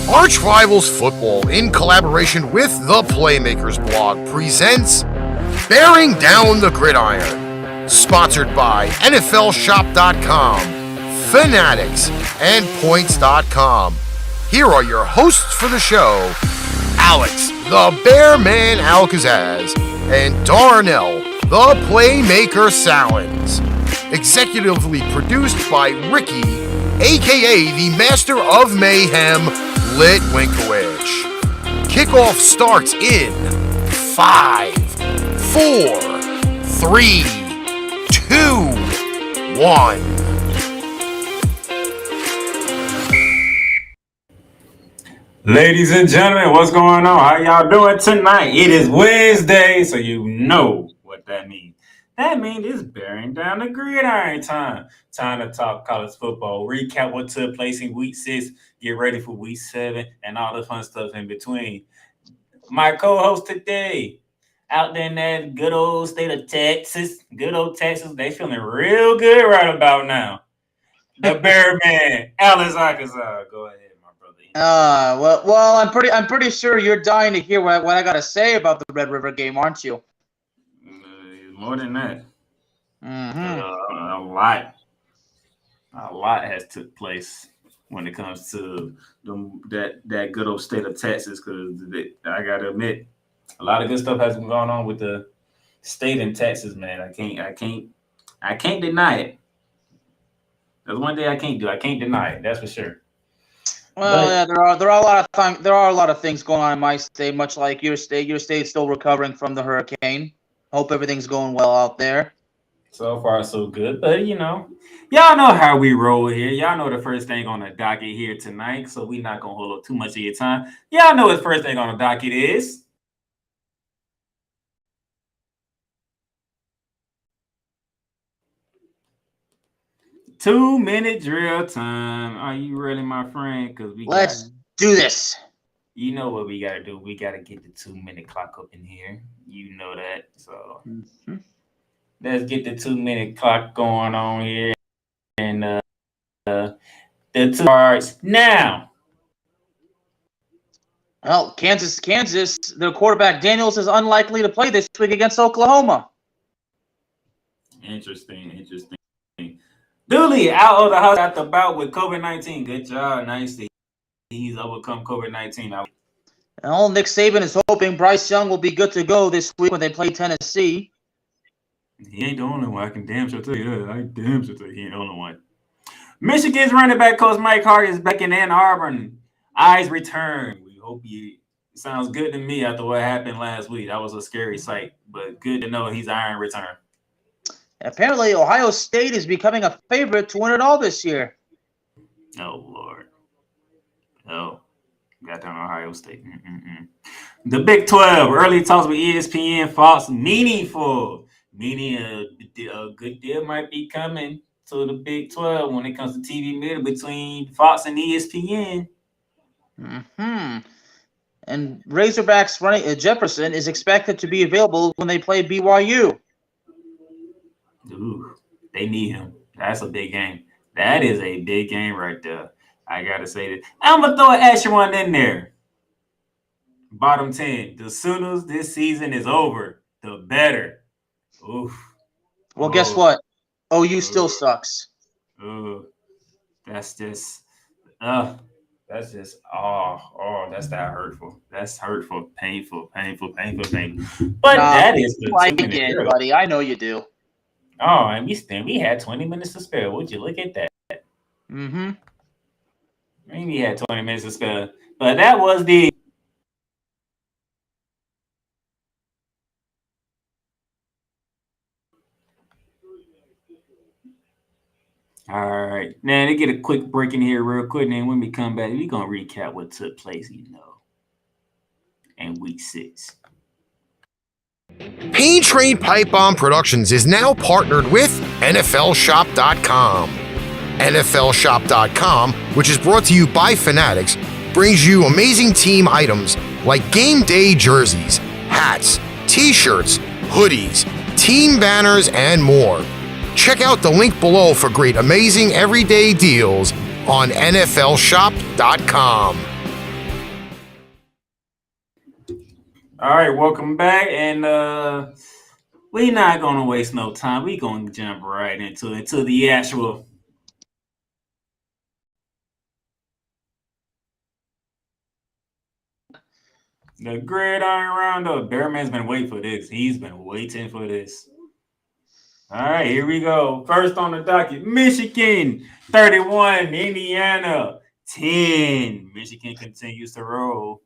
Arch Rivals Football, in collaboration with the Playmakers blog, presents Bearing Down the Gridiron, sponsored by NFLShop.com, Fanatics, and Points.com. Here are your hosts for the show, Alex, the Bear Man Kazzaz, and Darnell, the Playmaker Sallins. Executively produced by Ricky, aka the Master of Mayhem, Litwinkowich. Kickoff starts in 5, 4, 3, 2, 1. Ladies and gentlemen, what's going on? How y'all doing tonight? It is Wednesday, so you know what that means. That means it's bearing down the gridiron time. Time to talk college football, recap what took place in week 6, get ready for week 7, and all the fun stuff in between. My co-host today, out there in that good old state of Texas, they feeling real good right about now. The Bear Man, Alex Kazzaz. Go ahead, my brother. Well, I'm pretty sure you're dying to hear what I got to say about the Red River game, aren't you? More than that. Mm-hmm. A lot has took place when it comes to that good old state of Texas. Because I gotta admit, a lot of good stuff has been going on with the state in Texas, man. I can't deny it. There's one thing I can't do. I can't deny it. That's for sure. Well, yeah, there are a lot of things going on in my state, much like your state. Your state's still recovering from the hurricane. Hope everything's going well out there. So far, so good. But, y'all know how we roll here. Y'all know the first thing on the docket here tonight, so we're not going to hold up too much of your time. Y'all know what the first thing on the docket is. Two-minute drill time. Are you ready, my friend? Because Let's do this. You know what we got to do. We got to get the 2-minute clock up in here. You know that. So let's get the 2-minute clock going on here. And the 2 starts now. Well, Kansas, their quarterback Daniels is unlikely to play this week against Oklahoma. Interesting. Dooley out of the house at the bout with COVID-19. Good job. Nice to he's overcome COVID-19. Well, Nick Saban is hoping Bryce Young will be good to go this week when they play Tennessee. He ain't the only one. I can damn sure tell you that. He ain't the only one. Michigan's running back coach Mike Hart is back in Ann Arbor. Eyes return. We hope he sounds good to me after what happened last week. That was a scary sight, but good to know he's iron return. Apparently, Ohio State is becoming a favorite to win it all this year. Oh, Lord. Oh, got down Ohio State. The Big 12, early talks with ESPN, Fox, meaningful. Meaning a good deal might be coming to the Big 12 when it comes to TV middle between Fox and ESPN. And Razorbacks running Jefferson is expected to be available when they play BYU. Ooh, they need him. That's a big game. That is a big game right there. I got to say that. I'm going to throw an extra one in there. Bottom 10. The sooner this season is over, the better. Oof. Well, guess what? OU still sucks. Ooh. That's just that's that hurtful. That's hurtful, painful. But that is the like it, buddy. I know you do. Oh, and we had 20 minutes to spare. Would you look at that? Maybe we had 20 minutes to spare. But that was the all right. Now, to get a quick break in here real quick, and then when we come back, we're going to recap what took place, in week 6. Pain Train Pipe Bomb Productions is now partnered with NFLShop.com. NFLShop.com, which is brought to you by Fanatics, brings you amazing team items like game day jerseys, hats, t-shirts, hoodies, team banners, and more. Check out the link below for great, amazing everyday deals on NFLShop.com. All right, welcome back, and we not gonna waste no time. We gonna jump right into the actual. The gridiron roundup. Bearman's been waiting for this. He's been waiting for this. All right, here we go. First on the docket, Michigan 31, Indiana 10. Michigan continues to roll.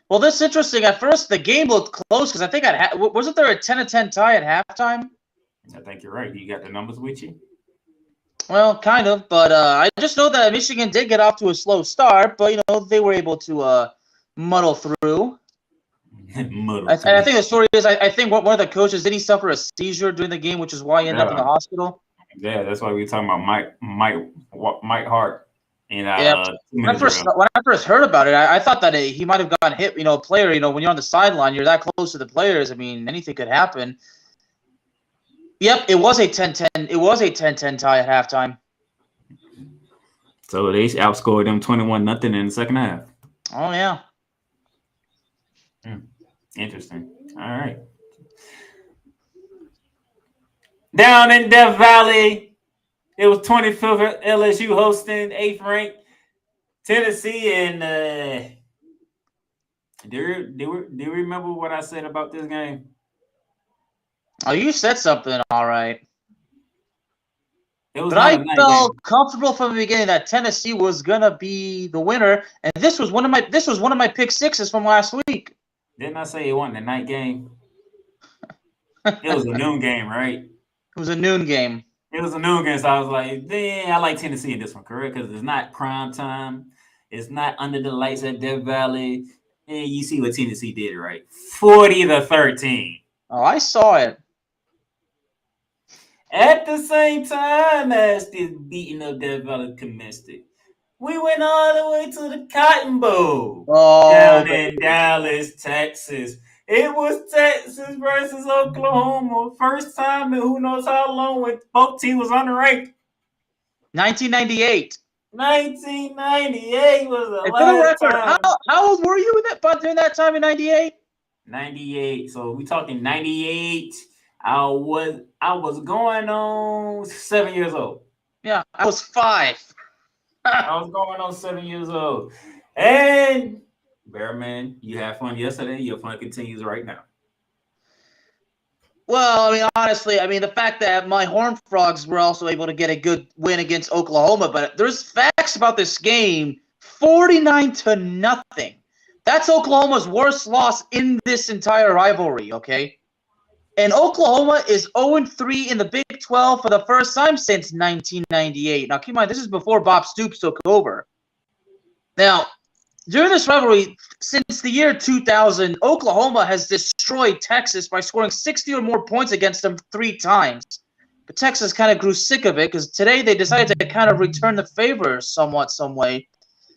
Well, this is interesting. At first, the game looked close because I think wasn't there a 10-10 tie at halftime? I think you're right. You got the numbers with you? Well, kind of, but I just know that Michigan did get off to a slow start, but they were able to muddle through. I think the story is I think one of the coaches did he suffer a seizure during the game, which is why he ended up in the hospital. Yeah, that's why we were talking about Mike Hart. And when I first heard about it, I thought that he might have gotten hit. A player. When you're on the sideline, you're that close to the players. I mean, anything could happen. Yep, it was a 10-10. It was a 10-10 tie at halftime. So they outscored them 21-0 in the second half. Oh yeah. Interesting. All right. Down in Death Valley, it was 25th LSU hosting 8th ranked Tennessee. And do you remember what I said about this game? Oh, you said something, all right. But I felt comfortable from the beginning that Tennessee was gonna be the winner, and this was one of my pick sixes from last week. Didn't I say it wasn't a night game? It was a noon game, right? It was a noon game. It was a noon game, so I was like, I like Tennessee in this one, correct? Because it's not prime time. It's not under the lights at Death Valley. And you see what Tennessee did, right? 40-13. Oh, I saw it. At the same time as this beating of Death Valley commenced, we went all the way to the Cotton Bowl down in Dallas, Texas. It was Texas versus Oklahoma. First time in who knows how long when both teams was underranked. 1998. 1998 was the last time. How old were you during that time in 98? 98. So we talking 98. I was going on 7 years old. Yeah, I was 5. I was going on 7 years old. And Bearman, you had fun yesterday. Your fun continues right now. Well, I mean, honestly, the fact that my Horned Frogs were also able to get a good win against Oklahoma, but there's facts about this game, 49-0. That's Oklahoma's worst loss in this entire rivalry, okay? And Oklahoma is 0-3 in the Big 12 for the first time since 1998. Now, keep in mind, this is before Bob Stoops took over. Now, during this rivalry, since the year 2000, Oklahoma has destroyed Texas by scoring 60 or more points against them 3 times. But Texas kind of grew sick of it because today they decided to kind of return the favor somewhat, some way.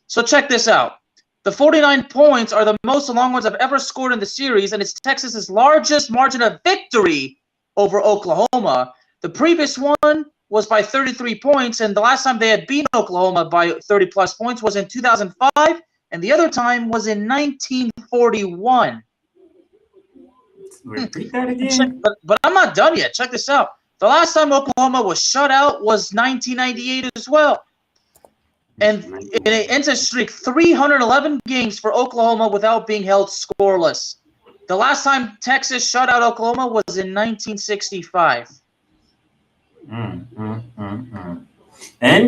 So check this out. The 49 points are the most the Longhorns have ever scored in the series, and it's Texas's largest margin of victory over Oklahoma. The previous one was by 33 points, and the last time they had beaten Oklahoma by 30-plus points was in 2005, and the other time was in 1941. Repeat that again? But I'm not done yet. Check this out. The last time Oklahoma was shut out was 1998 as well. And it ends a streak 311 games for Oklahoma without being held scoreless. The last time Texas shut out Oklahoma was in 1965. And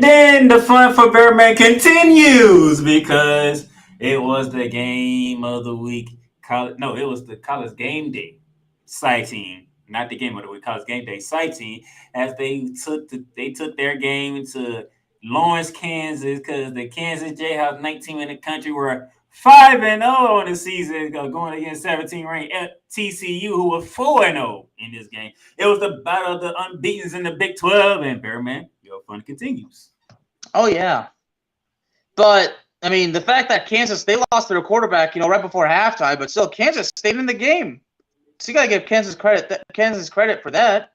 then the fun for Bearman continues because it was the game of the week. It was the college game day sighting, not the game of the week. College game day sighting as they took their game to Lawrence, Kansas, because the Kansas Jayhawks, 19 in the country, were 5-0 on the season, going against 17-ranked TCU, who was 4-0 in this game. It was the battle of the unbeatens in the Big 12, and Bearman, your fun continues. Oh yeah, but the fact that Kansas, they lost their quarterback, right before halftime, but still Kansas stayed in the game. So you gotta give Kansas credit for that.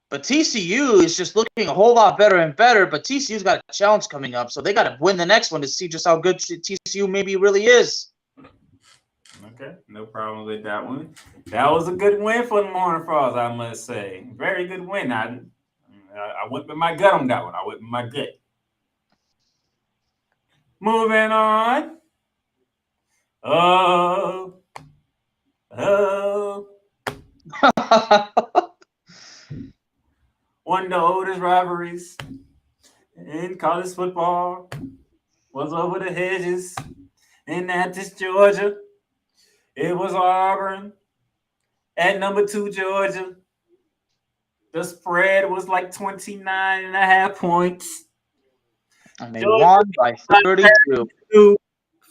But TCU is just looking a whole lot better and better, but TCU's got a challenge coming up, so they got to win the next one to see just how good TCU maybe really is. Okay, no problem with that one. That was a good win for the Morning Frogs, I must say. Very good win. I went with my gut on that one. I went with my gut. Moving on. Oh. One of the oldest rivalries in college football was over the hedges in Athens, Georgia. It was Auburn at number 2, Georgia. The spread was like 29.5 points. And they won by 32.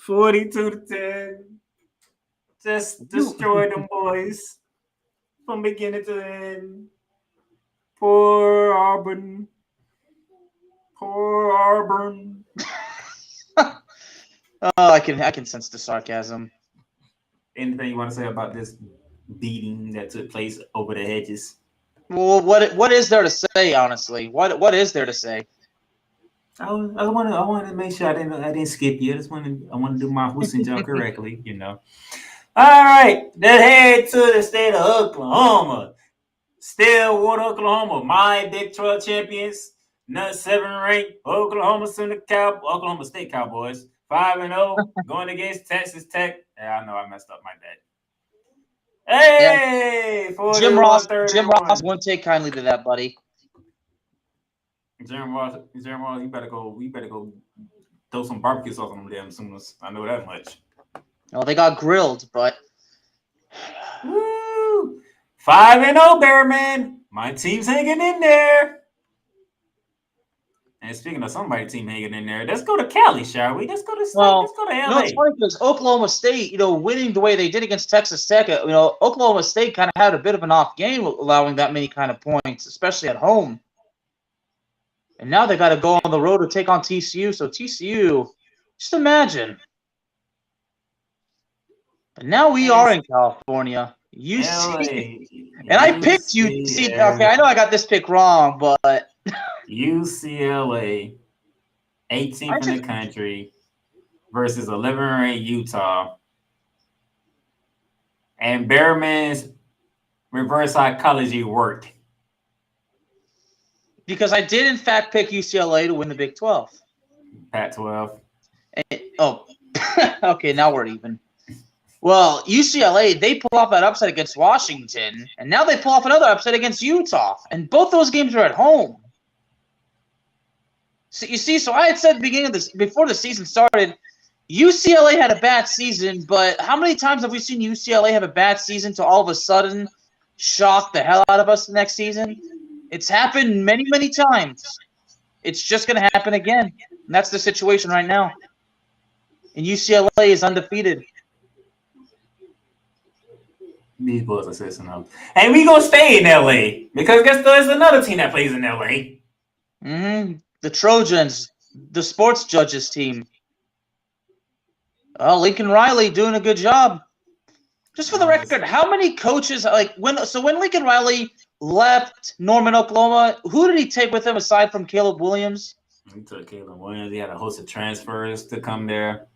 42 to 10. Just destroyed them boys from beginning to end. Poor Auburn. Poor Auburn. Oh, I can sense the sarcasm. Anything you want to say about this beating that took place over the hedges? Well, what is there to say? Honestly, what is there to say? I wanted to make sure I didn't skip you. I want to do my Houston job correctly, you know. All right, let's head to the state of Oklahoma. Stillwater, Oklahoma, my Big 12 champions. Not 7 ranked Oklahoma State Cowboys. 5-0 going against Texas Tech. Yeah, I know I messed up my bad. Hey, yeah. Jim Ross won't take kindly to that, buddy. Jim Ross, you better go throw some barbecue sauce on them damn sooners. I know that much. Well, they got grilled, but woo! 5-0, Bearman. My team's hanging in there. And speaking of somebody's team hanging in there, let's go to Cali, shall we? Let's go to LA. It's funny because Oklahoma State, winning the way they did against Texas Tech, Oklahoma State kind of had a bit of an off game, allowing that many kind of points, especially at home. And now they got to go on the road to take on TCU. So TCU, just imagine. But now we are in California. UC, and I picked UC. Okay, I know I got this pick wrong, but UCLA, 18th in the country, versus 11-ranked Utah. And Bearman's reverse psychology worked. Because I did, in fact, pick UCLA to win the Big 12. Pac-12. Okay, now we're even. Well, UCLA, they pull off that upset against Washington, and now they pull off another upset against Utah. And both those games are at home. So you see, I had said at the beginning of this, before the season started, UCLA had a bad season, but how many times have we seen UCLA have a bad season to all of a sudden shock the hell out of us the next season? It's happened many, many times. It's just going to happen again. And that's the situation right now. And UCLA is undefeated. These boys are saying up. And we going to stay in L.A. because guess there's another team that plays in L.A. Mm-hmm. The Trojans, the sports judges team. Lincoln Riley doing a good job. Just for the record, how many coaches when Lincoln Riley left Norman, Oklahoma, who did he take with him aside from Caleb Williams? He took Caleb Williams. He had a host of transfers to come there.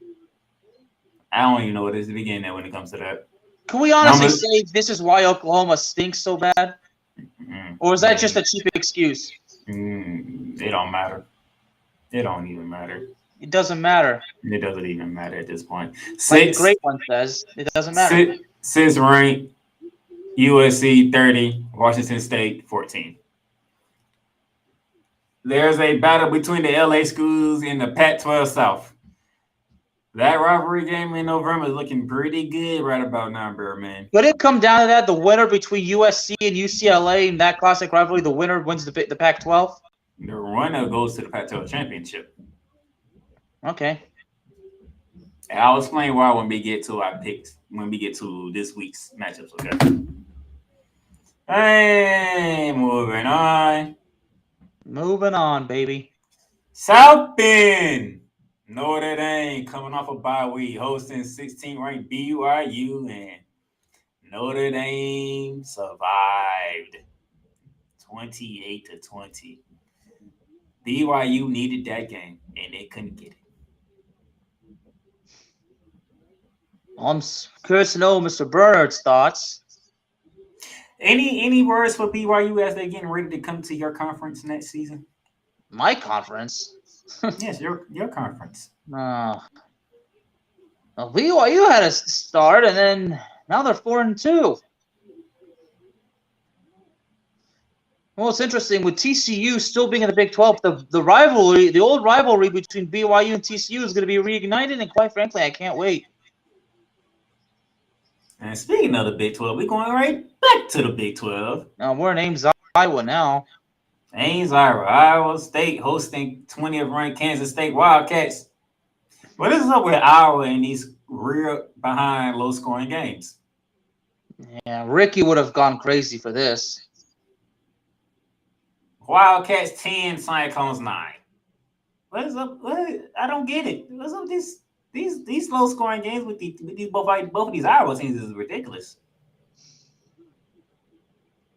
I don't even know what it is to begin there when it comes to that. Can we honestly say this is why Oklahoma stinks so bad? Mm-hmm. Or is that just a cheap excuse? It don't matter. It don't even matter. It doesn't matter. It doesn't even matter at this point. Like the great one says, it doesn't matter. 6th ranked, USC 30, Washington State 14. There's a battle between the LA schools in the Pac-12 South. That rivalry game in November is looking pretty good right about now, man. Could it come down to that? The winner between USC and UCLA in that classic rivalry, the winner wins the Pac-12? The runner goes to the Pac-12 championship. Okay. And I'll explain why when we get to this week's matchups, okay? Hey, moving on. Moving on, baby. South Bend. Notre Dame coming off a bye week, hosting 16th-ranked BYU, and Notre Dame survived 28-20. BYU needed that game, and they couldn't get it. I'm curious to know Mr. Bernard's thoughts. Any words for BYU as they're getting ready to come to your conference next season? My conference? Yes, your conference. Well, BYU had a start, and then now they're 4-2. Well, it's interesting with TCU still being in the Big 12. The rivalry, the old rivalry between BYU and TCU is going to be reignited, and quite frankly, I can't wait. And speaking of the Big 12, we're going right back to the Big 12. We're in Ames, Iowa now. Ames, Iowa State hosting 20th ranked Kansas State Wildcats. What is up with Iowa in these real behind low scoring games? Yeah, Ricky would have gone crazy for this. Wildcats 10, Cyclones 9. What is up? I don't get it. What's up with these low scoring games with both of these Iowa teams is ridiculous.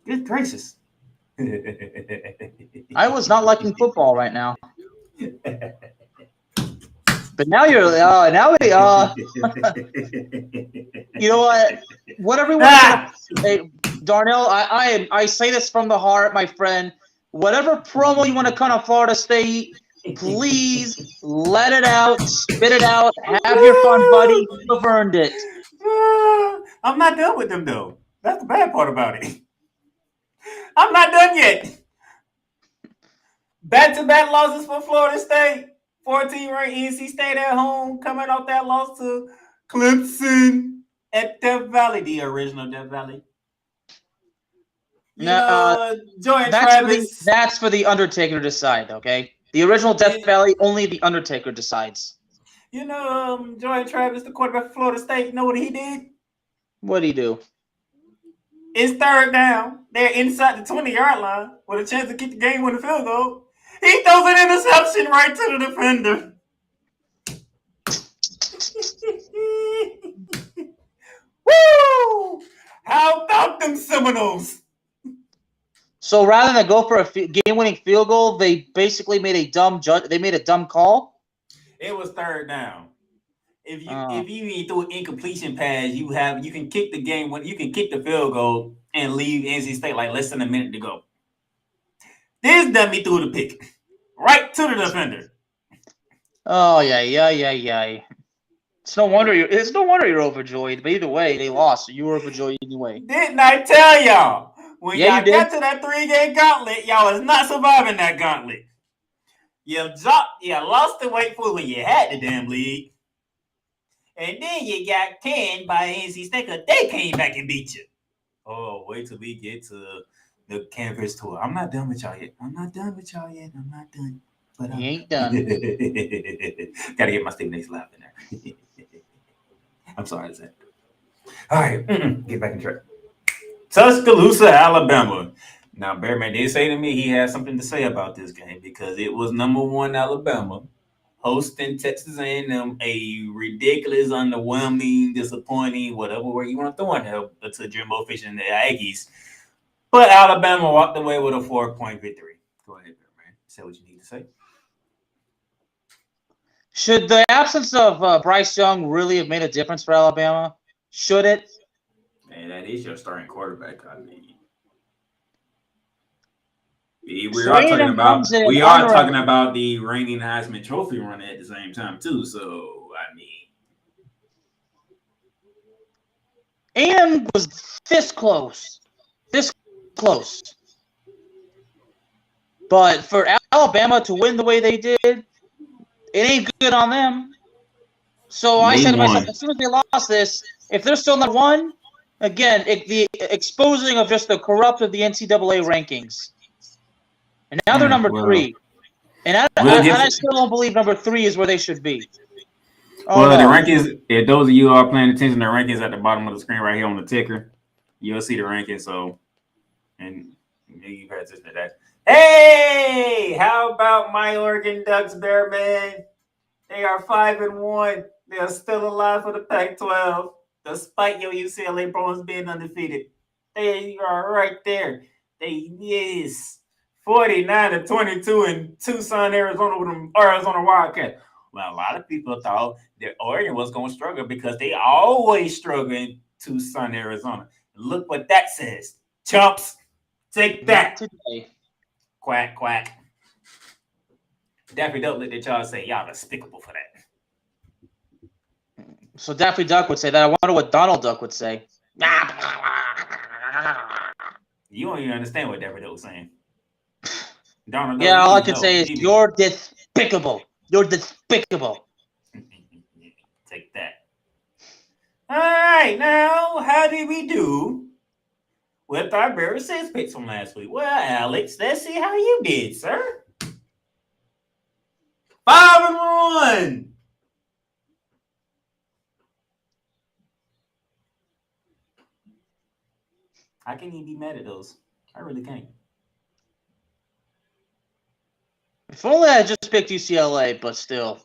Good gracious. I was not liking football right now. But now you're you know what? Whatever. Hey, Darnell, I say this from the heart, my friend. Whatever promo you want to cut on Florida State, please let it out, spit it out, have your fun, buddy. You've earned it. I'm not done with them though. That's the bad part about it. I'm not done yet. Back-to-back losses for Florida State. 14 ranked NC State at home, coming off that loss to Clemson at Death Valley, the original Death Valley. Joy Travis. That's for the Undertaker to decide, okay? The original Death Valley, only the Undertaker decides. Joy Travis, the quarterback for Florida State, you know what he did? What'd he do? It's third down. They're inside the 20-yard line with a chance to kick the game-winning field goal. He throws an interception right to the defender. Woo! How about them Seminoles? So rather than go for a game-winning field goal, they basically made a dumb call. It was third down. If you throw an incompletion pass, you can kick the game you can kick the field goal and leave NC State like less than a minute to go. This dummy threw the pick right to the defender. Oh yeah. It's no wonder you're overjoyed. But either way, they lost, so you were overjoyed anyway. Didn't I tell y'all? When y'all got to that 3-game gauntlet, y'all was not surviving that gauntlet. You lost the Wake Forest when you had the damn lead. And then you got canned by NC State because they came back and beat you. Oh, wait till we get to the campus tour. I'm not done with y'all yet. I'm not done. But he ain't done. Gotta get my Stephen A's laugh in there. I'm sorry, that's it. All right, get back in track. Tuscaloosa, Alabama. Now, Bearman did say to me he had something to say about this game because it was #1 Alabama hosting Texas A&M, a ridiculous, underwhelming, disappointing, whatever word you want to throw in there to Jimbo Fisher and the Aggies. But Alabama walked away with a 4-point victory. Go ahead, Bearman. Say what you need to say. Should the absence of Bryce Young really have made a difference for Alabama? Should it? Man, that is your starting quarterback. I mean, we are talking about the reigning Heisman Trophy runner at the same time too. So I mean, A&M was this close. But for Alabama to win the way they did, it ain't good on them. So I said to myself, as soon as they lost this, if they're still not one, again, the exposing of just the corrupt of the NCAA rankings. And now they're number 3. And I still don't believe number 3 is where they should be. The rankings, if those of you are paying attention, the rankings at the bottom of the screen right here on the ticker, you'll see the rankings. So, and you pay attention to that. Hey, how about my Oregon Ducks, Bearman? They are 5-1. They are still alive for the Pac-12, despite your UCLA Bruins being undefeated. They are right there. 49-22 in Tucson, Arizona with them Arizona Wildcats. Well, a lot of people thought that Oregon was going to struggle because they always struggle in Tucson, Arizona. Look what that says. Chumps, take that. Not today. Quack, quack. Daffy Duck looked at y'all and say, y'all despicable for that. So Daffy Duck would say that. I wonder what Donald Duck would say. You don't even understand what Daffy Duck was saying. Donald Yeah, Duck, all I can say is, you're despicable. You're despicable. Take that. All right, now, how did we do with our very six picks from last week? Well, Alex, let's see how you did, sir. 5-1. I can't even be mad at those. I really can't. If only I just picked UCLA, but still.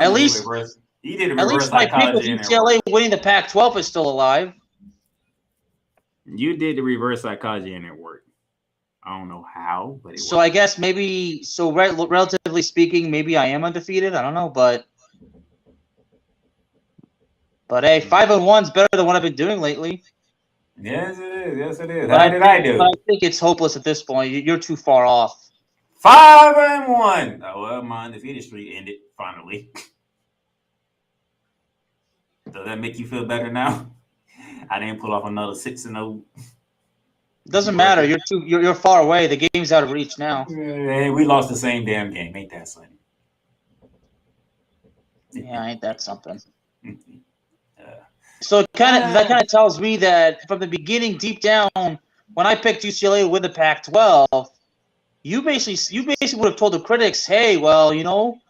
At least you did a at reverse least my pick with psychology. UCLA winning the Pac-12 is still alive. You did the reverse psychology and it worked. I don't know how, but it So worked. I guess maybe, relatively speaking, maybe I am undefeated. I don't know, but hey, 5-1 is better than what I've been doing lately. Yes, it is. Yes, it is. But How did I do? But I think it's hopeless at this point. You're too far off. 5-1. Oh, well, my undefeated streak ended finally. Does that make you feel better now? I didn't pull off another 6-0. Doesn't matter. You're far away. The game's out of reach now. Hey, we lost the same damn game. Ain't that funny? Yeah, ain't that something? So that kind of tells me that from the beginning, deep down, when I picked UCLA to win the Pac-12, you basically would have told the critics, hey, well,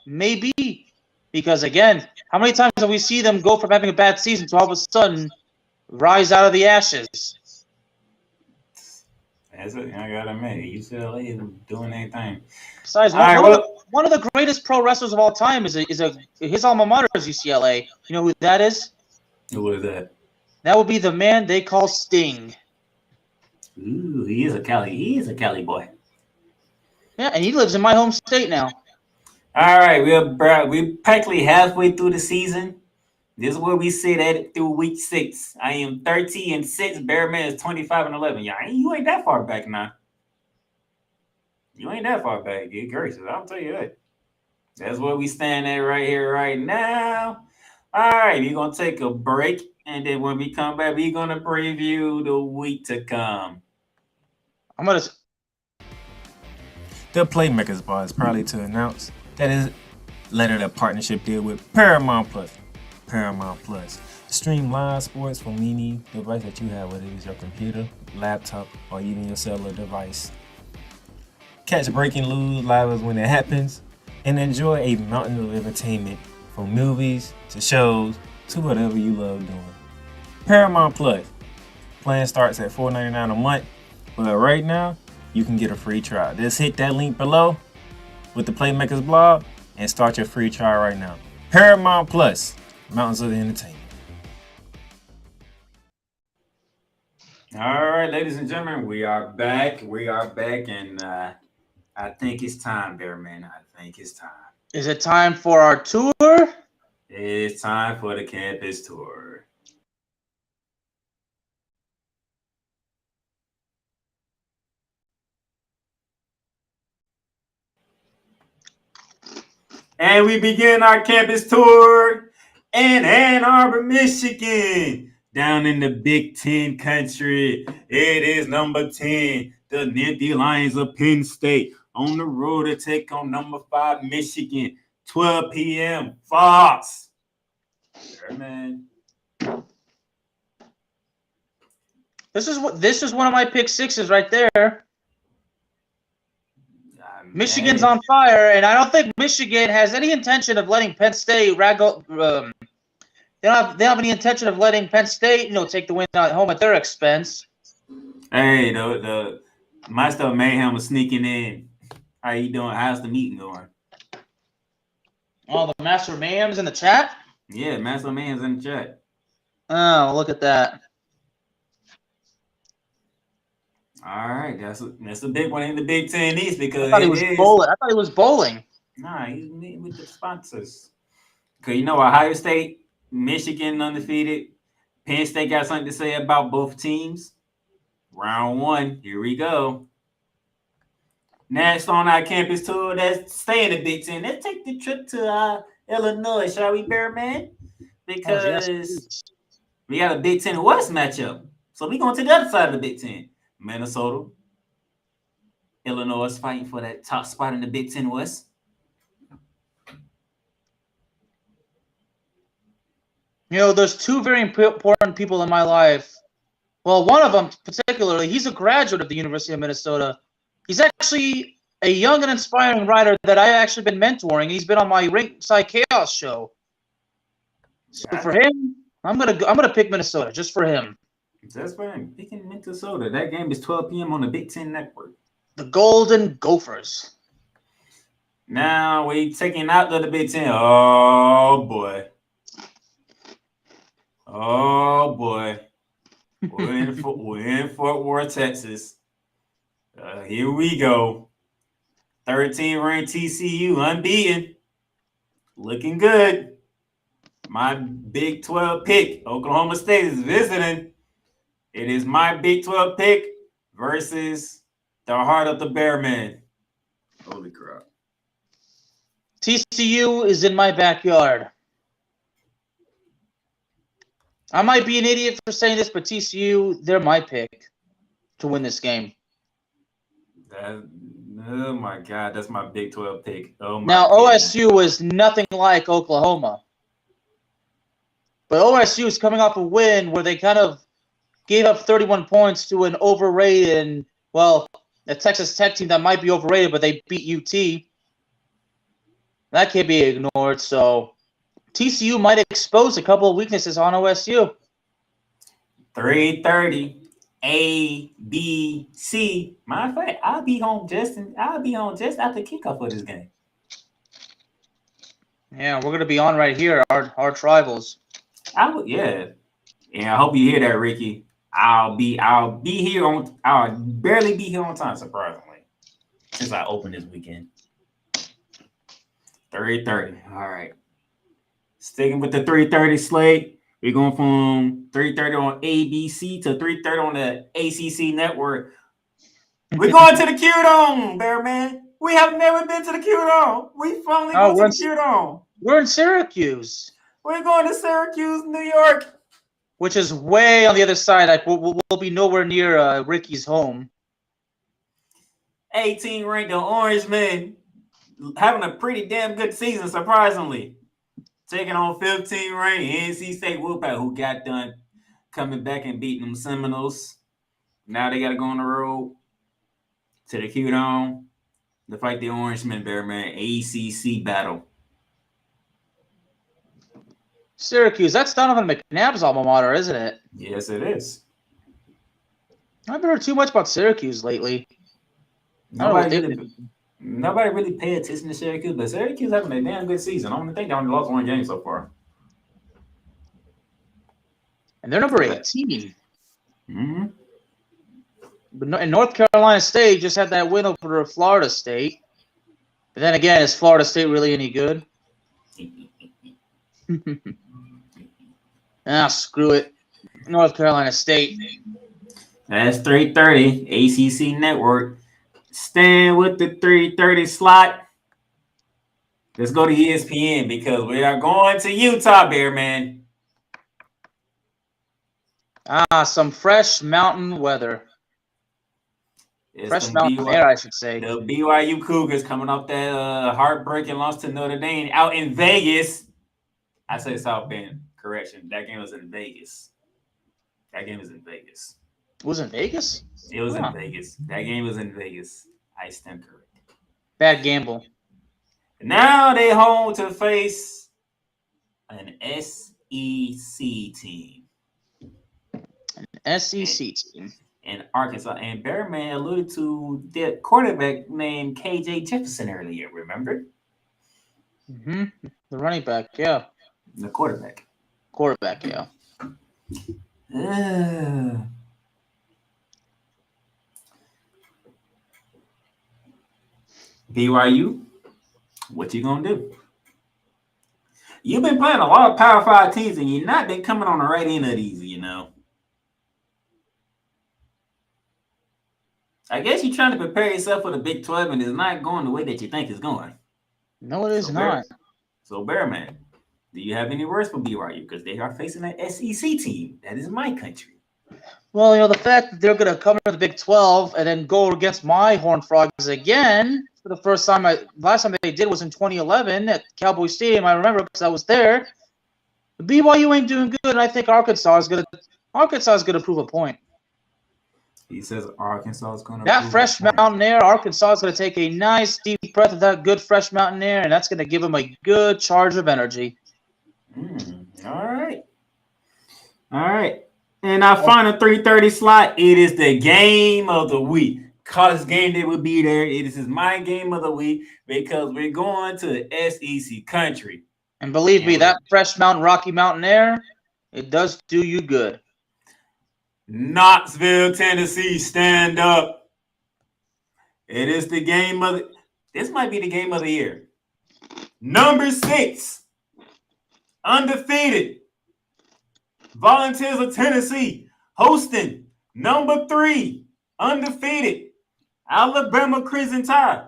maybe, because again, how many times have we seen them go from having a bad season to all of a sudden rise out of the ashes? That's it. I gotta admit, UCLA isn't doing anything. Besides, one of the greatest pro wrestlers of all time his alma mater is UCLA. You know who that is? Who is that? That would be the man they call Sting. Ooh, he is a Cali boy. Yeah, and he lives in my home state now. All right, we're practically halfway through the season. This is where we sit at through week 6. I am 30-6. Bearman is 25-11. Yeah, you ain't that far back now. You ain't that far back. Get gracious, I'll tell you that. That's where we stand at right here, right now. All right, we're gonna take a break, and then when we come back, we're gonna preview the week to come. The Playmakers Bar is proudly to announce that it lettered a partnership deal with Paramount Plus. Paramount Plus. Stream live sports from any device that you have, whether it's your computer, laptop, or even your cellular device. Catch breaking news live when it happens, and enjoy a mountain of entertainment from movies to shows to whatever you love doing. Paramount Plus. Plan starts at $4.99 a month, but right now you can get a free trial. Just hit that link below with the Playmakers blog and start your free trial right now. Paramount Plus. Mountains of Entertainment. All right, ladies and gentlemen, we are back. And I think it's time, Bearman. I think it's time. Is it time for our tour? It's time for the campus tour. And we begin our campus tour in Ann Arbor, Michigan. Down in the Big Ten country, it is number 10, the Nittany Lions of Penn State, on the road to take on number 5, Michigan, 12 p.m. Fox. Sure, man. This is one of my pick sixes right there. Michigan's on fire, and I don't think Michigan has any intention of letting Penn State they don't have any intention of letting Penn State, take the win at home at their expense. Hey, the Master of Mayhem was sneaking in. How you doing? How's the meeting going? Oh, the Master of Mayhem's in the chat? Yeah, Master of Mayhem's in the chat. Oh, look at that. All right, that's a big one in the Big Ten East because I thought he was bowling. Nah, he's meeting with the sponsors. Because you know, Ohio State, Michigan undefeated. Penn State got something to say about both teams. Round one, here we go. Next on our campus tour, let's stay in the Big Ten. Let's take the trip to Illinois, shall we, Bearman? Oh, yes, Because please. we got a Big Ten West matchup. So we're going to the other side of the Big Ten. Minnesota, Illinois is fighting for that top spot in the Big Ten West. You know, there's two very important people in my life. Well, one of them particularly, he's a graduate of the University of Minnesota. He's actually a young and inspiring writer that I actually been mentoring. He's been on my Ringside Chaos show. So for him, I'm gonna pick Minnesota just for him. That's fine. Picking Minnesota. That game is 12 p.m. on the Big Ten Network. The Golden Gophers. Now we taking out the Big Ten. Oh boy. Oh boy. We're in Fort Worth, Texas. Here we go. 13 ranked TCU, unbeaten. Looking good. My Big 12 pick, Oklahoma State, is visiting. It is my Big 12 pick versus the heart of the Bearman. Holy crap. TCU is in my backyard. I might be an idiot for saying this, but TCU, they're my pick to win this game. Oh my God, that's my Big 12 pick. Oh my Now, goodness. OSU is nothing like Oklahoma. But OSU is coming off a win where they kind of gave up 31 points to an overrated and, well, a Texas Tech team that might be overrated, but they beat UT. That can't be ignored, so TCU might expose a couple of weaknesses on OSU. 3:30 A, B, C. Matter of fact, I'll be home just after kickoff of this game. Yeah, we're gonna be on right here, our rivals. Yeah. And I hope you hear that, Ricky. I'll barely be here on time, surprisingly, since I opened this weekend. 3:30. All right. Sticking with the 3:30 slate. We're going from 3:30 on ABC to 3:30 on the ACC network. We're going to the Q-Dome, Bearman. We have never been to the Q-Dome. We finally go to the Q-Dome. We're in Syracuse. We're going to Syracuse, New York. Which is way on the other side. Like we'll be nowhere near Ricky's home. 18 ranked the Orange Men, having a pretty damn good season, surprisingly. Taking on 15 ranked NC State Wolfpack, who got done coming back and beating them Seminoles. Now they got to go on the road to the Q-Dome to fight the Orangemen, Bearman. ACC battle. Syracuse, that's Donovan McNabb's alma mater, isn't it? Yes, it is. I haven't heard too much about Syracuse lately. Nobody really paid attention to Syracuse, but Syracuse having a damn good season. I don't think they only lost one game so far. And they're number 18. Mm-hmm. But in North Carolina State just had that win over Florida State. But then again, is Florida State really any good? Screw it. North Carolina State. That's 3:30 ACC Network. Stand with the 3:30 slot. Let's go to ESPN because we are going to Utah, Bearman. Some fresh mountain weather. Fresh mountain air, I should say. The BYU Cougars coming off that heartbreaking loss to Notre Dame out in Vegas. I say South Bend. Correction. That game was in Vegas. It was in Vegas? It was in Vegas. That game was in Vegas. I stand correct. Bad gamble. Now they home to face an SEC team. An SEC team. In Arkansas. And Bearman alluded to the quarterback named KJ Jefferson earlier, remember? Mm-hmm. The running back, yeah. The quarterback. Quarterback, yeah. BYU What you gonna do? You've been playing a lot of Power 5 teams, and you've not been coming on the right end of these, you know. I guess you're trying to prepare yourself for the Big 12, and it's not going the way that you think it's going. No, it is not. So, Bearman, do you have any words for BYU? Because they are facing an SEC team. That is my country. Well, you know, the fact that they're going to come into the Big 12 and then go against my Horned Frogs again for the first time. Last time they did was in 2011 at Cowboy Stadium. I remember because I was there. The BYU ain't doing good, and I think Arkansas is going to prove a point. He says Arkansas is going to. That fresh mountain air, Arkansas is going to take a nice deep breath of that good fresh mountain air, and that's going to give them a good charge of energy. All right. And our final 3:30 slot, it is the game of the week. College game day will be there. It is my game of the week because we're going to SEC country. And believe me, that fresh mountain, Rocky Mountain air, it does do you good. Knoxville, Tennessee, stand up. It is the game of this might be the game of the year. Number 6, undefeated. Volunteers of Tennessee hosting number 3, undefeated. Alabama Crimson Tide.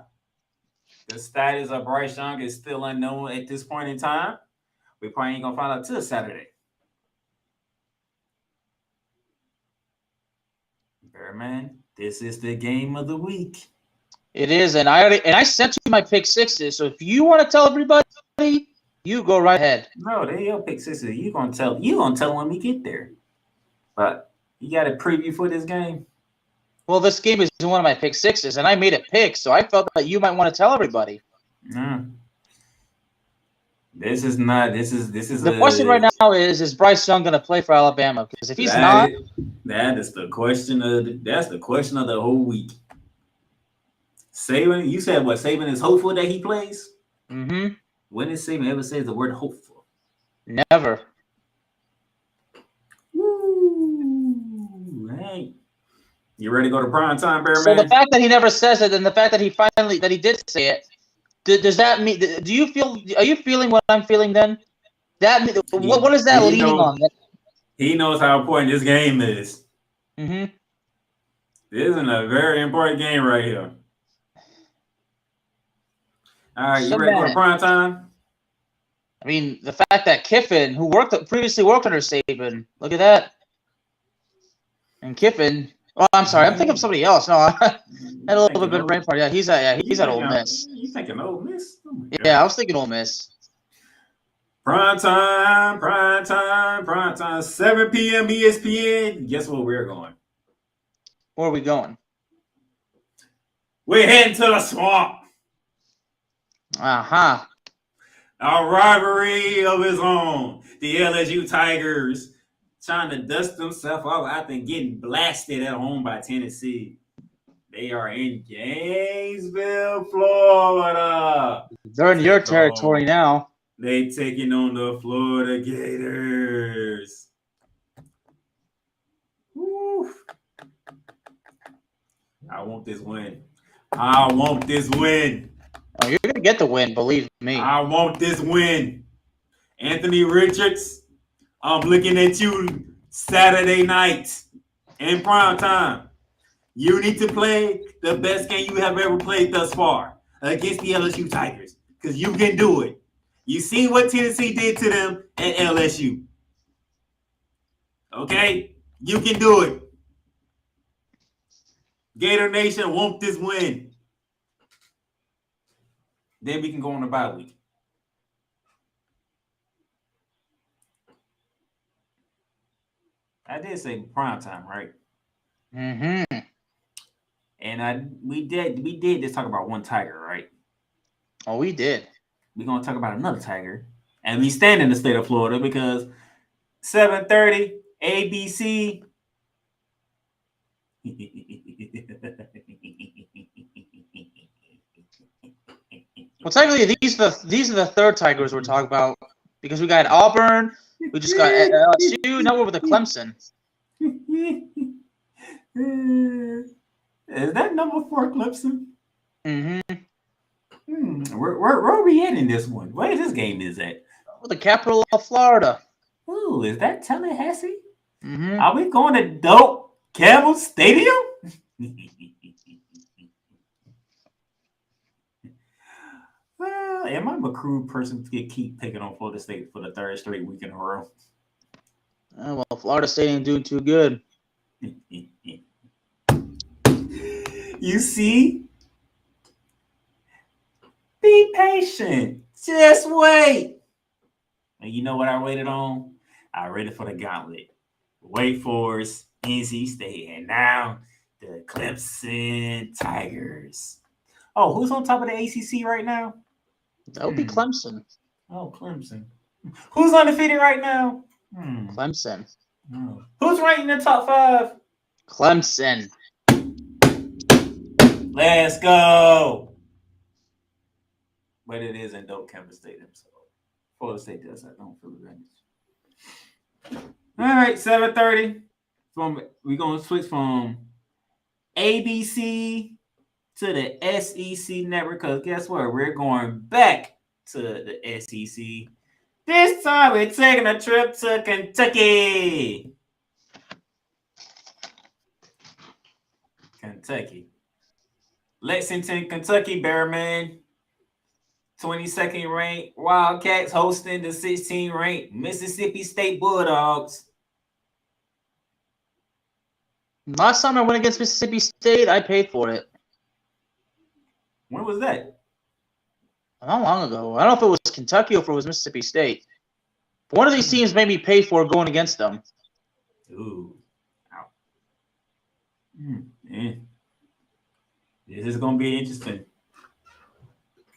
The status of Bryce Young is still unknown at this point in time. We probably ain't gonna find out till Saturday. Bearman, this is the game of the week. It is, and I sent you my pick sixes. So if you want to tell everybody, you go right ahead. No, they your pick sixes. You gonna tell when we get there. But you got a preview for this game. Well, this game is one of my pick sixes, and I made a pick, so I felt that you might want to tell everybody. This is the question right now is Bryce Young going to play for Alabama? Because if he's not, that's the question of the whole week. Saban, you said what? Saban is hopeful that he plays. Mm-hmm. When did Saban ever say the word hopeful? Never. Woo! Hey, you ready to go to prime time, Bearman? So the fact that he never says it, and the fact that he did say it. Does that mean? Do you feel? Are you feeling what I'm feeling? Then what is that leaning on? He knows how important this game is. Mm-hmm. This is a very important game right here. All right, you ready for the prime time? I mean, the fact that Kiffin, who previously worked under Saban, look at that. And Kiffin. Oh, I'm sorry. I'm thinking of somebody else. No, I had a little bit of brain fart. Yeah, he's at Ole Miss. You thinking Ole Miss? Oh yeah, I was thinking Ole Miss. Prime time. 7 p.m. ESPN. Guess where we're going? Where are we going? We're heading to the swamp. Uh-huh. Our rivalry of his own. The LSU Tigers trying to dust themselves off after getting blasted at home by Tennessee. They are in Gainesville, Florida. They're in your territory now. They taking on the Florida Gators. Woo. I want this win. Oh, you're going to get the win, believe me. I want this win. Anthony Richards, I'm looking at you Saturday night in prime time. You need to play the best game you have ever played thus far against the LSU Tigers because you can do it. You see what Tennessee did to them at LSU. Okay? You can do it. Gator Nation want this win. Then we can go on the bye week. I did say prime time, right? Mm-hmm. And we did just talk about one Tiger, right? Oh, we did. We're gonna talk about another Tiger, and we stand in the state of Florida because 7:30 ABC. Well, technically, these are the third Tigers we're talking about because we got Auburn, we just got LSU, now we're with the Clemson. Is that number 4 Clemson? Mm-hmm. Where are we at in this one? Where this game is at? The capital of Florida. Ooh, is that Tallahassee? Mm-hmm. Are we going to Dope Camel Stadium? Well, am I a crude person to keep picking on Florida State for the third straight week in a row? Well, Florida State ain't doing too good. You see? Be patient. Just wait. And you know what I waited on? I waited for the gauntlet. Wake Forest, NC State, and now the Clemson Tigers. Oh, who's on top of the ACC right now? That would be Clemson. Oh, Clemson. Who's undefeated right now? Clemson. No. Who's ranked in the top 5? Clemson. Let's go. But it is in Dope Campus Stadium, so Florida State does have home field advantage. All right, 7:30. We're gonna switch from ABC to the SEC network, because guess what? We're going back to the SEC. This time we're taking a trip to Kentucky. Lexington, Kentucky, Bearman. 22nd ranked Wildcats hosting the 16th ranked Mississippi State Bulldogs. Last time I went against Mississippi State, I paid for it. When was that? Not long ago. I don't know if it was Kentucky or if it was Mississippi State. But one of these teams made me pay for going against them. Ooh. Ow. This is going to be interesting.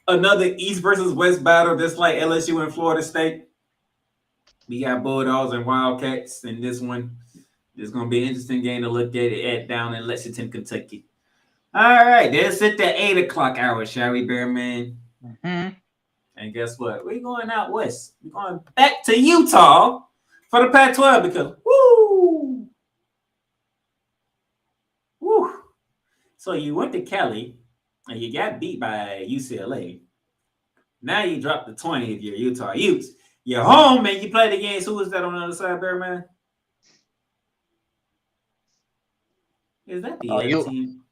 Another East versus West battle, just like LSU and Florida State. We got Bulldogs and Wildcats in this one. It's going to be an interesting game to look at down in Lexington, Kentucky. All right, let's hit the 8 o'clock hour, shall we, Bearman? Mm-hmm. And guess what? We're going out west. We're going back to Utah for the Pac-12 because, woo! So you went to Cali and you got beat by UCLA. Now you dropped the 20 if you're Utah Utes. You're home and you played against, who was that on the other side, Bearman? Is that the other team?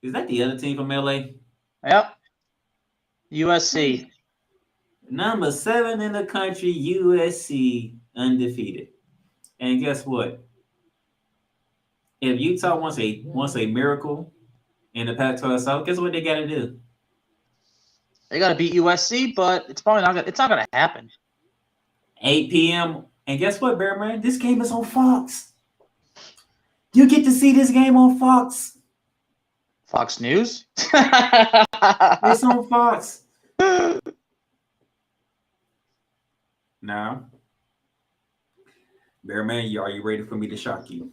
Is that the other team from LA? Yep. USC. Number 7 in the country, USC, undefeated. And guess what? If Utah wants a miracle in the Pac-12 South, guess what they got to do? They got to beat USC, but it's probably not going to happen. 8 p.m. And guess what, Bearman? This game is on Fox. You get to see this game on Fox. Fox News? It's on Fox. Now, Bearman, are you ready for me to shock you?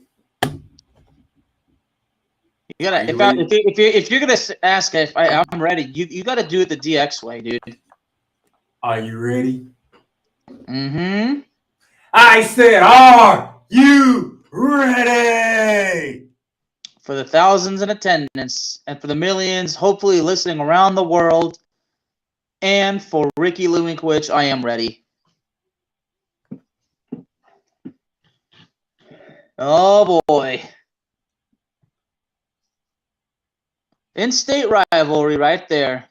You gotta, if you're gonna ask if I'm ready, you gotta do it the DX way, dude. Are you ready? Mm-hmm. I said, are you ready? For the thousands in attendance and for the millions hopefully listening around the world, and for Ricky Litwinkowich, I am ready. Oh boy. In-state rivalry right there.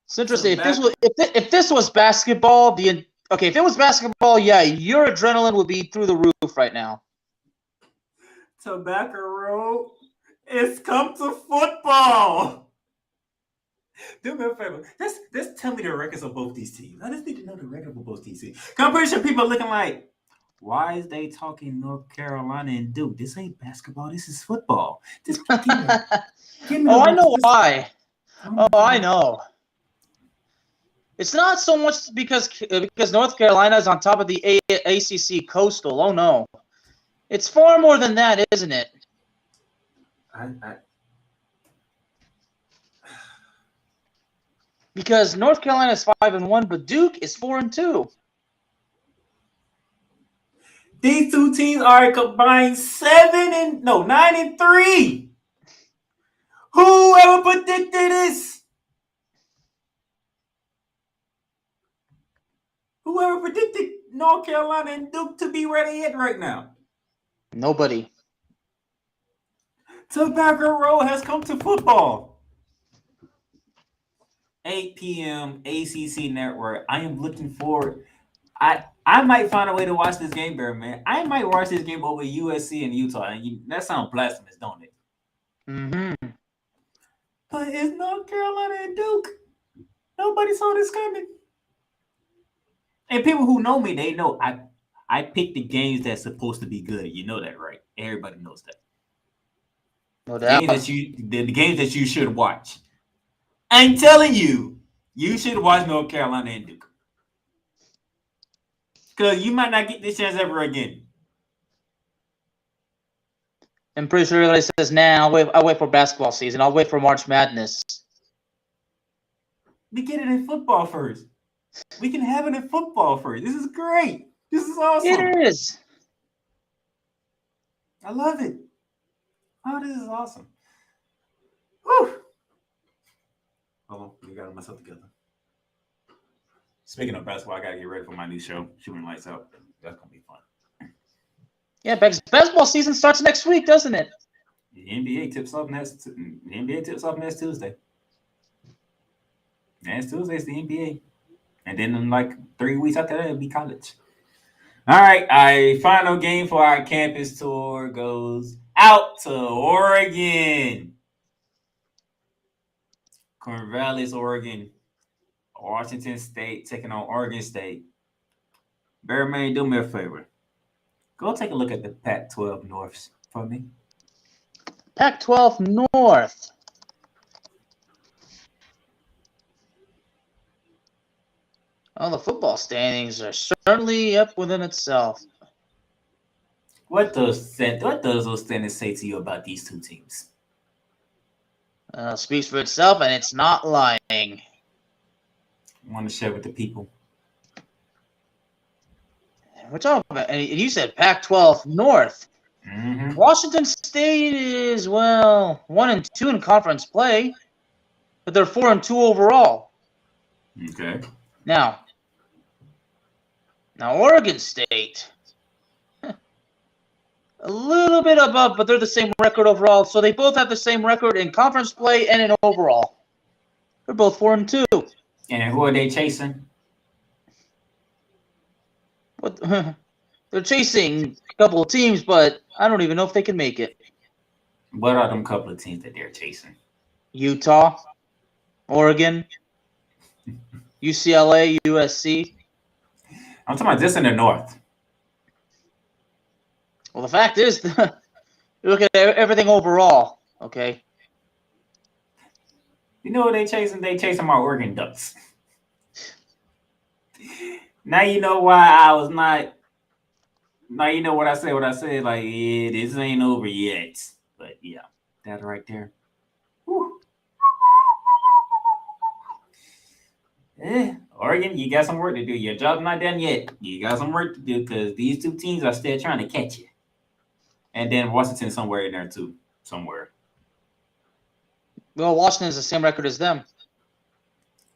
It's interesting. If this was basketball, if it was basketball, yeah, your adrenaline would be through the roof right now. Tobacco Road, it's come to football. Do me a favor. Let's tell me the records of both these teams. I just need to know the record of both these teams. I'm pretty sure people are looking like, why is they talking North Carolina and Duke? This ain't basketball. This is football. Just give me I know why. I know. It's not so much because North Carolina is on top of the ACC Coastal. Oh, no. It's far more than that, isn't it? Because North Carolina is 5-1, but Duke is 4-2. These two teams are a combined 9-3. Who ever predicted this? predicted North Carolina and Duke to be where they at right now? Nobody. Tobacco Road has come to football. 8 p.m. ACC Network. I am looking forward. I might find a way to watch this game, Bear Man. I might watch this game over USC and Utah. And that sounds blasphemous, don't it? Mm-hmm. But it's North Carolina and Duke. Nobody saw this coming. And people who know me, they know I pick the games that's supposed to be good. You know that, right? Everybody knows that. No doubt. The games that you should watch. I'm telling you, you should watch North Carolina and Duke. Because you might not get this chance ever again. I'm pretty sure everybody says, nah, I'll wait for basketball season. I'll wait for March Madness. We get it in football first. We can have it in football first. This is great. This is awesome. It is. I love it. Oh, this is awesome. Whew. Hold on. We got myself together. Speaking of basketball, I got to get ready for my new show, Shooting Lights Out. That's going to be fun. Yeah, basketball season starts next week, doesn't it? The NBA tips off next Tuesday. Next Tuesday is the NBA. And then in like 3 weeks after that, it'll be college. All right, our final game for our campus tour goes out to Oregon. Corvallis, Oregon. Washington State taking on Oregon State. Bear Man, do me a favor. Go take a look at the Pac-12 Norths for me. Pac-12 North. Well, the football standings are certainly up within itself. What does those standings say to you about these two teams? Speaks for itself, and it's not lying. I want to share with the people. We're talking about, and you said Pac-12 North. Mm-hmm. Washington State is, 1-2 in conference play, but they're 4-2 overall. Okay. Now Oregon State, a little bit above, but they're the same record overall. So they both have the same record in conference play and in overall. They're both 4-2. And who are they chasing? What? They're chasing a couple of teams, but I don't even know if they can make it. What are them couple of teams that they're chasing? Utah, Oregon, UCLA, USC. I'm talking about just in the North. Well, the fact is, you look at everything overall, okay? You know what they chasing? They chasing my Oregon Ducks. Now you know why I was not. Now you know what I said. What I said, like, yeah, this ain't over yet. But yeah, that right there. Whew. Oregon, you got some work to do. Your job's not done yet. You got some work to do because these two teams are still trying to catch you. And then Washington somewhere in there too, somewhere. Well, Washington has the same record as them.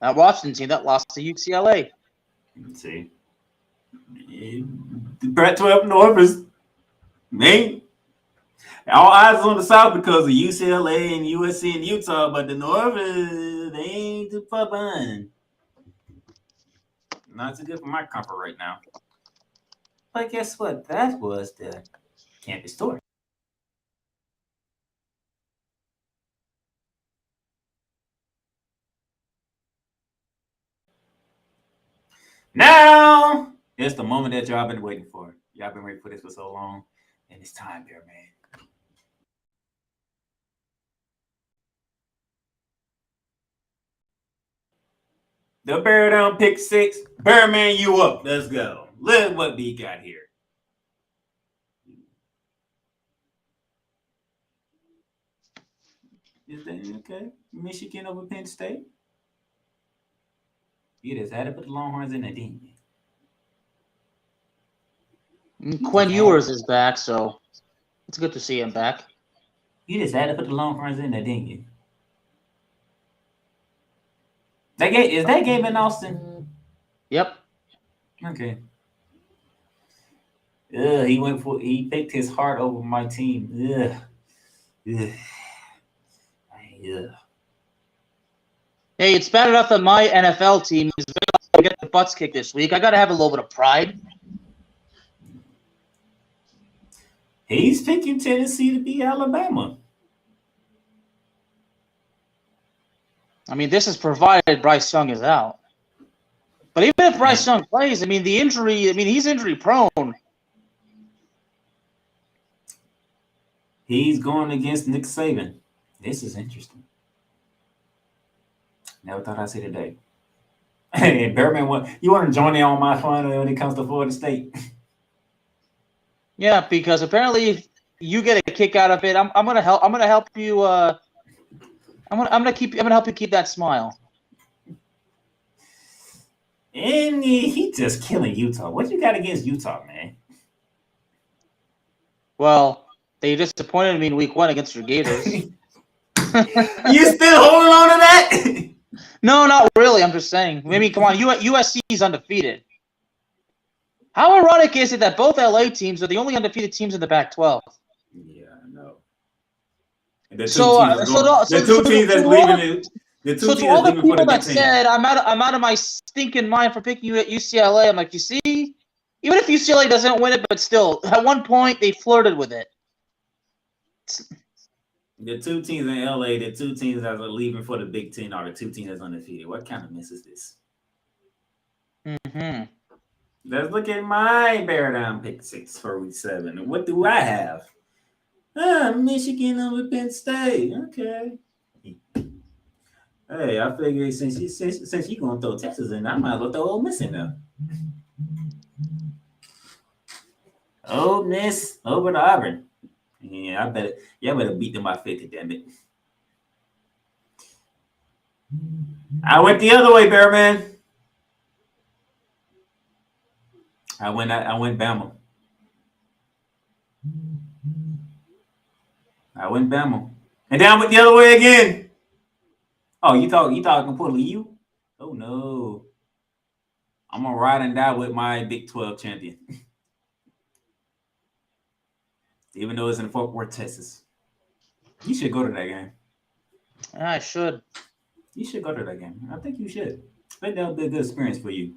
That Washington team that lost to UCLA. Let's see. The Pac-12 North is, man, all eyes on the South because of UCLA and USC and Utah, but the North, they ain't too far behind. Not too good for my comfort right now. But guess what? That was the campus tour. Now, it's the moment that y'all been waiting for. Y'all been waiting for this for so long, and it's time, Bear Man. The Bear Down pick 6. Bear Man, you up. Let's go. Look what we got here. Is that okay? Michigan over Penn State. You just had to put the Longhorns in there, didn't you? Quinn Ewers is back, so it's good to see him back. You just had to put the Longhorns in there, didn't you? Is that game in Austin? Yep. Okay. He picked his heart over my team. Ugh. Ugh. Ugh. Hey, it's bad enough that my NFL team is going to get the butts kicked this week. I got to have a little bit of pride. He's picking Tennessee to beat Alabama. I mean, this is provided Bryce Young is out. But even if Bryce Young plays, I mean, he's injury prone. He's going against Nick Saban. This is interesting. Never thought I'd see today. Hey, Bearman, you want to join in on my fun when it comes to Florida State? Yeah, because apparently you get a kick out of it. I'm gonna help. I'm gonna help you. I'm gonna help you keep that smile. And he just killing Utah. What you got against Utah, man? Well, they disappointed me in week 1 against your Gators. You still holding on to that? No, not really. I'm just saying. I mean, come on. USC is undefeated. How ironic is it that both LA teams are the only undefeated teams in the Pac-12? Yeah, I know. And the two teams that's leaving. So to all the people that said I'm out of my stinking mind for picking you at UCLA, I'm like, you see, even if UCLA doesn't win it, but still, at one point they flirted with it. The two teams in LA, the two teams that are leaving for the Big Ten are the two teams that's undefeated. What kind of mess is this? Mm-hmm. Let's look at my bear down pick 6 for week 7. What do I have? Michigan over Penn State. Okay. Hey, I figured since you gonna throw Texas in, I might as well throw Ole Miss in there. Ole Miss over to Auburn. Yeah, y'all better beat them by 50, damn it. I went the other way, Bearman. I went Bama. And then I went the other way again. Oh, you thought I can pull you? Oh no. I'm gonna ride and die with my Big 12 champion. Even though it's in Fort Worth, Texas. You should go to that game. I should. You should go to that game. I think you should. I think that would be a good experience for you.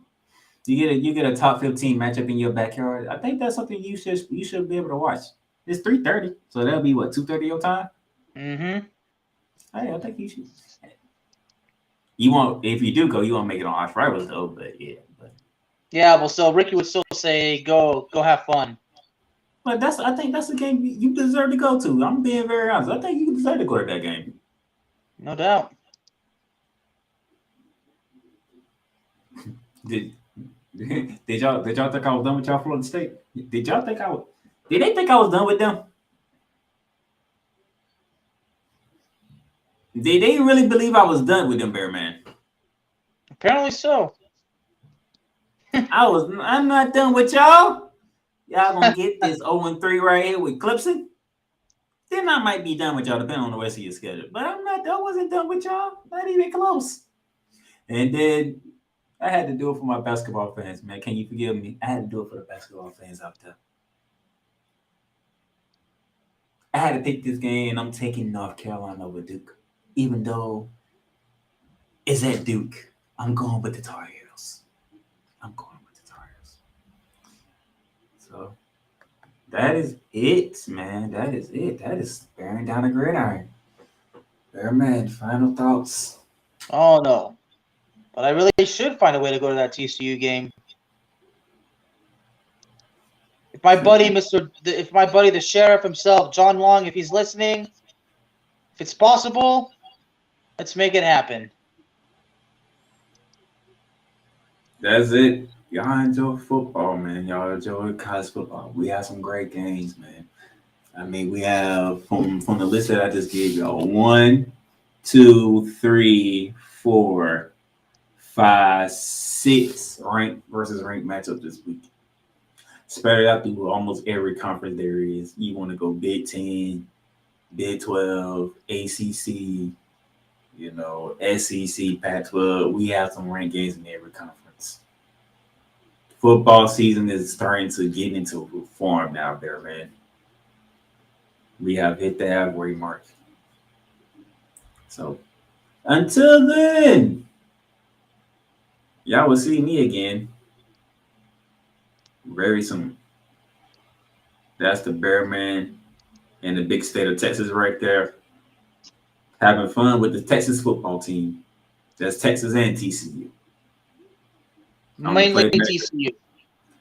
You get a top 15 matchup in your backyard. I think that's something you should be able to watch. It's 3:30, so that'll be what, 2:30 your time? Mm-hmm. Hey, I think you should. You won't, if you do go, you won't make it on Off Rivals though, but yeah. Yeah, well, so Ricky would still say, go have fun. But I think that's a game you deserve to go to. I'm being very honest. I think you deserve to go to that game. No doubt. Did y'all think I was done with y'all Florida State? Did they think I was done with them? Did they really believe I was done with them, Bearman? Apparently so. I'm not done with y'all. Y'all gonna get this 0-3 right here with Clemson. Then I might be done with y'all, depending on the rest of your schedule. But I wasn't done with y'all. Not even close. And then I had to do it for my basketball fans, man. Can you forgive me? I had to do it for the basketball fans out there. I had to pick this game, and I'm taking North Carolina over Duke. Even though it's at Duke, I'm going with the Tar Heels. So that is it, man. That is it. That is bearing down the gridiron. Bearman, final thoughts. Oh no. But I really should find a way to go to that TCU game. If my buddy, the sheriff himself, John Long, if he's listening, if it's possible, let's make it happen. That's it. Y'all enjoy football, man. Y'all enjoy college football. We have some great games, man. I mean, we have from the list that I just gave y'all 1, 2, 3, 4, 5, 6 ranked versus ranked matchup this week. Spread it out through almost every conference there is. You want to go Big 10, Big 12, ACC, SEC, Pac-12. We have some ranked games in every conference. Football season is starting to get into form now there, man. We have hit the halfway mark. So until then, y'all will see me again very soon. That's the Bear Man in the big state of Texas right there. Having fun with the Texas football team. That's Texas and TCU. Mainly TCU.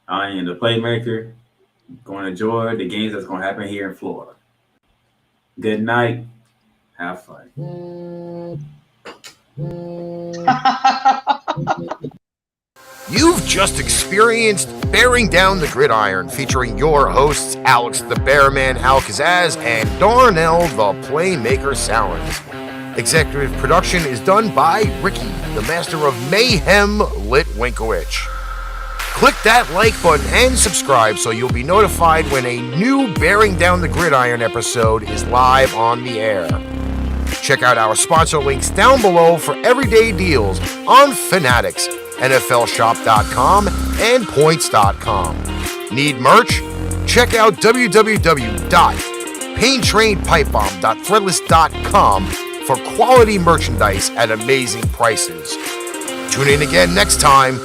I am the Playmaker. Going to enjoy the games that's going to happen here in Florida. Good night. Have fun. You've just experienced Bearing Down the Gridiron, featuring your hosts Alex the Bearman Kazzaz and Darnell the Playmaker Sallins. Executive production is done by Ricky, the master of Mayhem Litwinkowich. Click that like button and subscribe so you'll be notified when a new Bearing Down the Gridiron episode is live on the air. Check out our sponsor links down below for everyday deals on Fanatics, NFLshop.com, and Points.com. Need merch? Check out www.paintrainpipebomb.threadless.com for quality merchandise at amazing prices. Tune in again next time